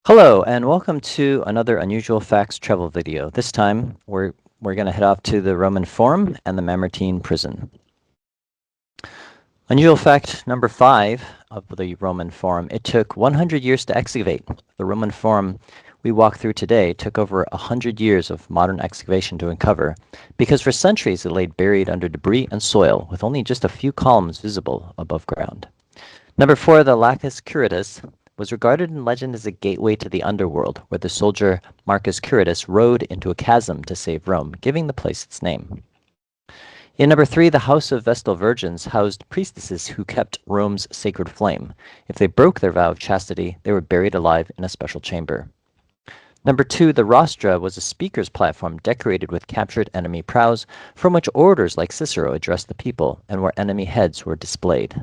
Hello, and welcome to another Unusual Facts travel video. This time, we're going to head off to the Roman Forum and the Mamertine prison. Unusual fact number 5 of the Roman Forum. It took 100 years to excavate. The Roman Forum we walk through today took over 100 years of modern excavation to uncover, because for centuries it lay buried under debris and soil, with only just a few columns visible above ground. Number 4, the Lacus Curtius was regarded in legend as a gateway to the underworld, where the soldier Marcus Curtius rode into a chasm to save Rome, giving the place its name. In number 3, the House of Vestal Virgins housed priestesses who kept Rome's sacred flame. If they broke their vow of chastity, they were buried alive in a special chamber. Number 2, the Rostra was a speaker's platform decorated with captured enemy prows, from which orators like Cicero addressed the people, and where enemy heads were displayed.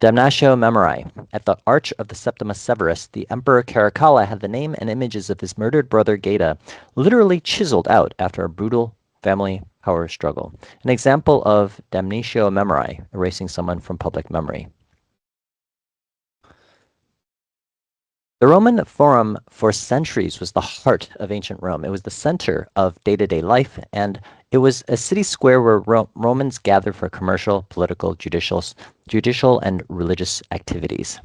Damnatio Memori. At the Arch of the Septimus Severus, the Emperor Caracalla had the name and images of his murdered brother Geta literally chiseled out after a brutal family power struggle. An example of damnatio memori, erasing someone from public memory. The Roman Forum for centuries was the heart of ancient Rome. It was the center of day-to-day life, and it was a city square where Romans gathered for commercial, political, judicial, and religious activities.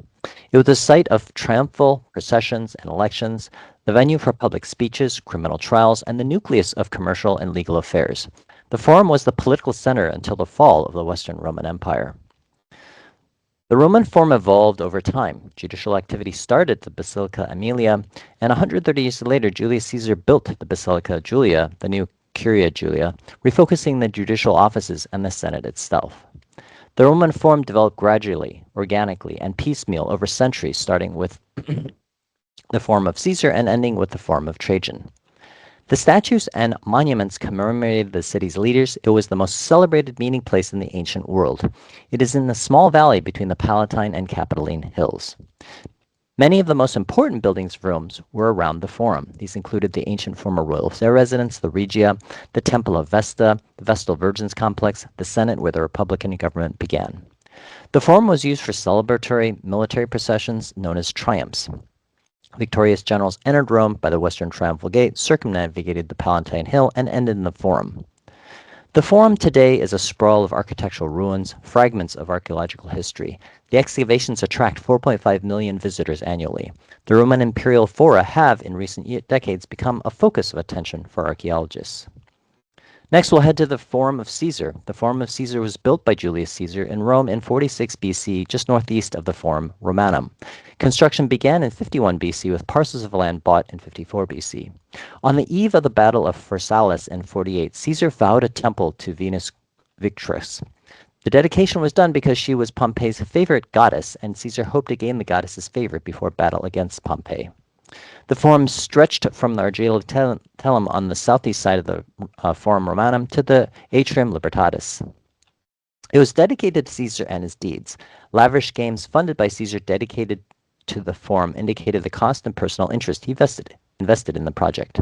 It was the site of triumphal processions and elections, the venue for public speeches, criminal trials, and the nucleus of commercial and legal affairs. The Forum was the political center until the fall of the Western Roman Empire. The Roman Forum evolved over time. Judicial activity started at the Basilica Aemilia, and 130 years later, Julius Caesar built the Basilica Julia, the new Curia Julia, refocusing the judicial offices and the Senate itself. The Roman Forum developed gradually, organically, and piecemeal over centuries, starting with the Forum of Caesar and ending with the Forum of Trajan. The statues and monuments commemorated the city's leaders. It was the most celebrated meeting place in the ancient world. It is in the small valley between the Palatine and Capitoline hills. Many of the most important buildings of Rome were around the Forum. These included the ancient former royal residence, the Regia, the Temple of Vesta, the Vestal Virgins complex, the Senate where the Republican government began. The Forum was used for celebratory military processions known as triumphs. Victorious generals entered Rome by the Western Triumphal Gate, circumnavigated the Palatine Hill, and ended in the Forum. The Forum today is a sprawl of architectural ruins, fragments of archaeological history. The excavations attract 4.5 million visitors annually. The Roman imperial fora have, in recent decades, become a focus of attention for archaeologists. Next, we'll head to the Forum of Caesar. The Forum of Caesar was built by Julius Caesar in Rome in 46 BC, just northeast of the Forum Romanum. Construction began in 51 BC with parcels of land bought in 54 BC. On the eve of the Battle of Pharsalus in 48, Caesar vowed a temple to Venus Victrix. The dedication was done because she was Pompey's favorite goddess, and Caesar hoped to gain the goddess's favor before battle against Pompey. The Forum stretched from the Argilum on the southeast side of the Forum Romanum to the Atrium Libertatis. It was dedicated to Caesar and his deeds. Lavish games funded by Caesar dedicated to the Forum indicated the cost and personal interest he invested in the project.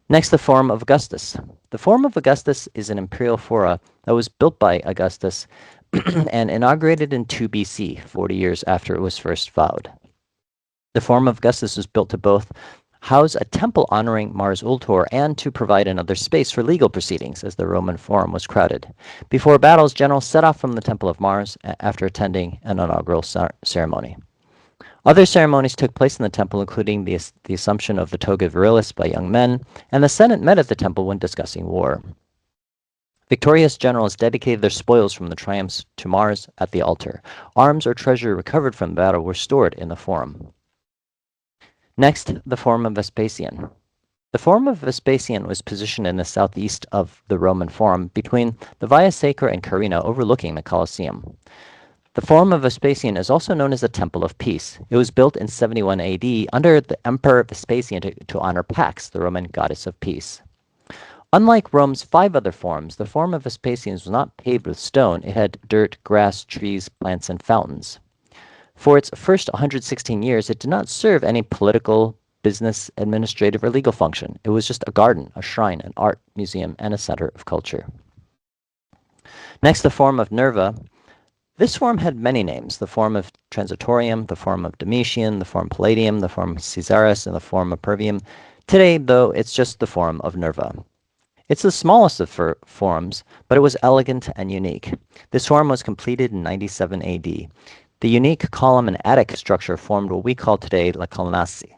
Next, the Forum of Augustus. The Forum of Augustus is an imperial fora that was built by Augustus and inaugurated in 2 BC, 40 years after it was first vowed. The Forum of Augustus was built to both house a temple honoring Mars Ultor and to provide another space for legal proceedings, as the Roman Forum was crowded. Before battles, generals set off from the Temple of Mars after attending an inaugural ceremony. Other ceremonies took place in the temple, including the assumption of the toga virilis by young men, and the Senate met at the temple when discussing war. Victorious generals dedicated their spoils from the triumphs to Mars at the altar. Arms or treasure recovered from the battle were stored in the Forum. Next, the Forum of Vespasian. The Forum of Vespasian was positioned in the southeast of the Roman Forum, between the Via Sacra and Carina, overlooking the Colosseum. The Forum of Vespasian is also known as the Temple of Peace. It was built in 71 AD under the Emperor Vespasian to honor Pax, the Roman goddess of peace. Unlike Rome's 5 other forums, the Forum of Vespasian was not paved with stone. It had dirt, grass, trees, plants, and fountains. For its first 116 years, it did not serve any political, business, administrative, or legal function. It was just a garden, a shrine, an art museum, and a center of culture. Next, the Forum of Nerva. This forum had many names: the Forum of Transitorium, the Forum of Domitian, the Forum Palladium, the Forum Caesarus, and the Forum Pervium. Today, though, it's just the Forum of Nerva. It's the smallest of forums, but it was elegant and unique. This forum was completed in 97 AD. The unique column and attic structure formed what we call today La Colonnasi.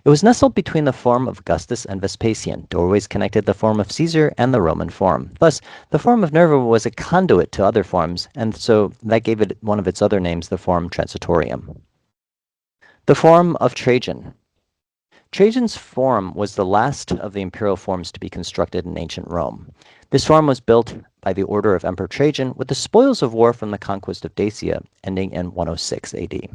It was nestled between the Forum of Augustus and Vespasian. Doorways connected the Forum of Caesar and the Roman Forum. Thus, the Forum of Nerva was a conduit to other forums, and so that gave it one of its other names, the Forum Transitorium. The Forum of Trajan. Trajan's forum was the last of the imperial forums to be constructed in ancient Rome. This forum was built by the order of Emperor Trajan with the spoils of war from the conquest of Dacia, ending in 106 AD.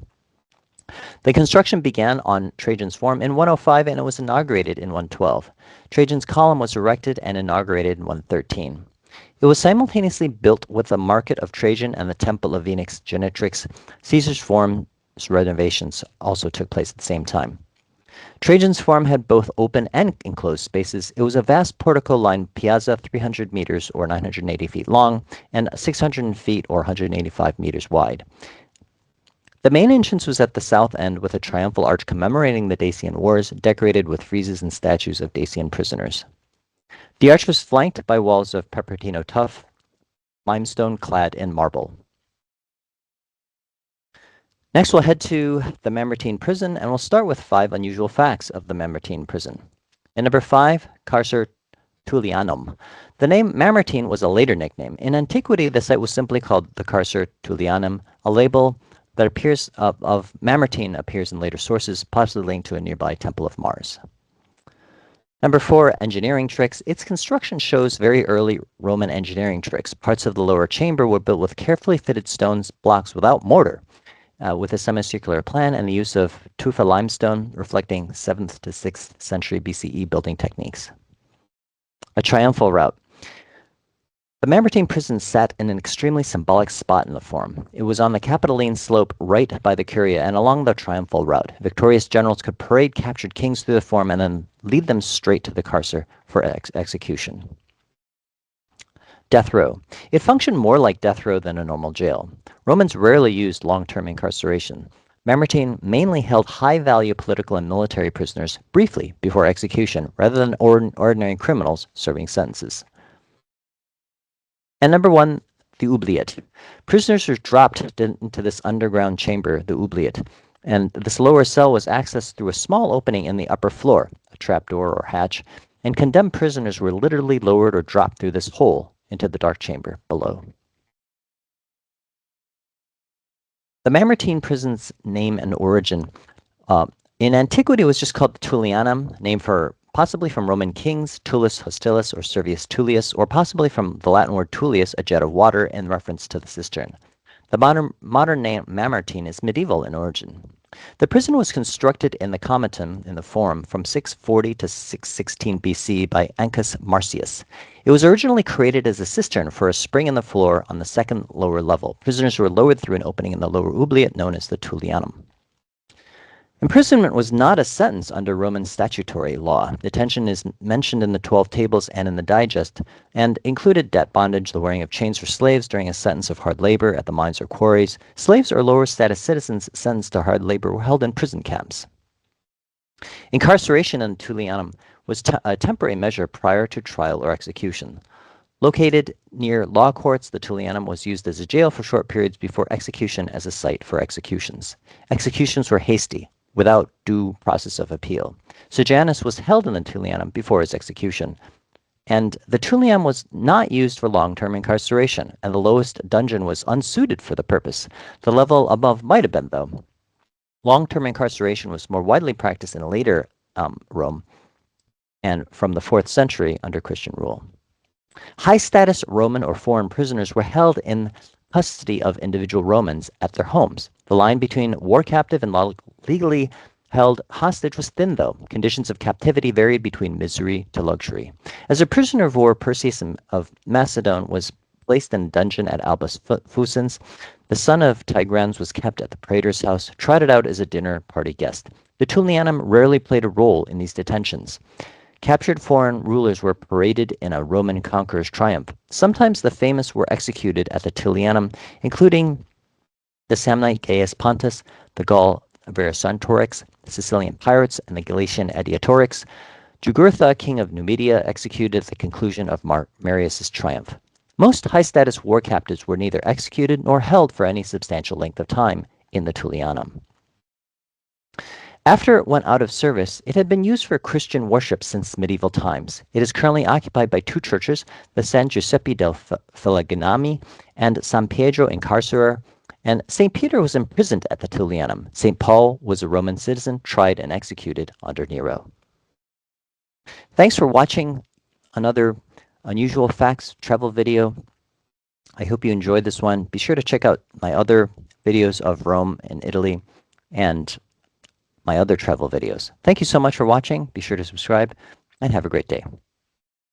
The construction began on Trajan's forum in 105 and it was inaugurated in 112. Trajan's column was erected and inaugurated in 113. It was simultaneously built with the Market of Trajan and the Temple of Venus Genitrix. Caesar's forum's renovations also took place at the same time. Trajan's forum had both open and enclosed spaces. It was a vast portico-lined piazza, 300 meters or 980 feet long, and 600 feet or 185 meters wide. The main entrance was at the south end with a triumphal arch commemorating the Dacian Wars, decorated with friezes and statues of Dacian prisoners. The arch was flanked by walls of Pepertino tuff, limestone clad in marble. Next, we'll head to the Mamertine prison, and we'll start with 5 unusual facts of the Mamertine prison. And number 5, Carcer Tullianum. The name Mamertine was a later nickname. In antiquity, the site was simply called the Carcer Tullianum. A label that appears of Mamertine appears in later sources, possibly linked to a nearby Temple of Mars. Number 4, engineering tricks. Its construction shows very early Roman engineering tricks. Parts of the lower chamber were built with carefully fitted stone blocks without mortar, with a semicircular plan and the use of tufa limestone, reflecting 7th to 6th century BCE building techniques. A triumphal route. The Mamertine prison sat in an extremely symbolic spot in the forum. It was on the Capitoline slope right by the Curia and along the triumphal route. Victorious generals could parade captured kings through the forum and then lead them straight to the carcer for execution. Death row. It functioned more like death row than a normal jail. Romans rarely used long-term incarceration. Mamertine mainly held high-value political and military prisoners briefly before execution, rather than ordinary criminals serving sentences. And number 1, the oubliette. Prisoners were dropped into this underground chamber, the oubliette, and this lower cell was accessed through a small opening in the upper floor, a trapdoor or hatch, and condemned prisoners were literally lowered or dropped through this hole into the dark chamber below. The Mamertine prison's name and origin. In antiquity, it was just called the Tullianum, named possibly from Roman kings, Tullus Hostilis or Servius Tullius, or possibly from the Latin word tullius, a jet of water, in reference to the cistern. The modern name Mamertine is medieval in origin. The prison was constructed in the Comitum in the Forum from 640 to 616 BC by Ancus Marcius. It was originally created as a cistern for a spring in the floor on the second lower level. Prisoners were lowered through an opening in the lower oubliette known as the Tullianum. Imprisonment was not a sentence under Roman statutory law. Detention is mentioned in the 12 Tables and in the Digest, and included debt bondage, the wearing of chains for slaves during a sentence of hard labor at the mines or quarries. Slaves or lower status citizens sentenced to hard labor were held in prison camps. Incarceration in Tullianum was a temporary measure prior to trial or execution. Located near law courts, the Tullianum was used as a jail for short periods before execution as a site for executions. Executions were hasty, without due process of appeal. Sejanus was held in the Tullianum before his execution, and the Tullianum was not used for long-term incarceration, and the lowest dungeon was unsuited for the purpose. The level above might have been, though. Long-term incarceration was more widely practiced in later Rome, and from the 4th century under Christian rule. High-status Roman or foreign prisoners were held in custody of individual Romans at their homes. The line between war captive and legally held hostage was thin, though. Conditions of captivity varied between misery to luxury. As a prisoner of war, Perseus of Macedon was placed in a dungeon at Albus Fusens. The son of Tigranes was kept at the praetor's house, trotted out as a dinner party guest. The Tullianum rarely played a role in these detentions. Captured foreign rulers were paraded in a Roman conqueror's triumph. Sometimes the famous were executed at the Tullianum, including the Samnite Gaius Pontus, the Gaul Vercingetorix, the Sicilian pirates, and the Galatian Adiatorix. Jugurtha, king of Numidia, executed at the conclusion of Marius's triumph. Most high-status war captives were neither executed nor held for any substantial length of time in the Tullianum. After it went out of service, it had been used for Christian worship since medieval times. It is currently occupied by two churches, the San Giuseppe del Felegnami and San Pietro in Carcere, and St. Peter was imprisoned at the Tullianum. St. Paul was a Roman citizen, tried and executed under Nero. Thanks for watching another Unusual Facts travel video. I hope you enjoyed this one. Be sure to check out my other videos of Rome and Italy and my other travel videos. Thank you so much for watching. Be sure to subscribe and have a great day.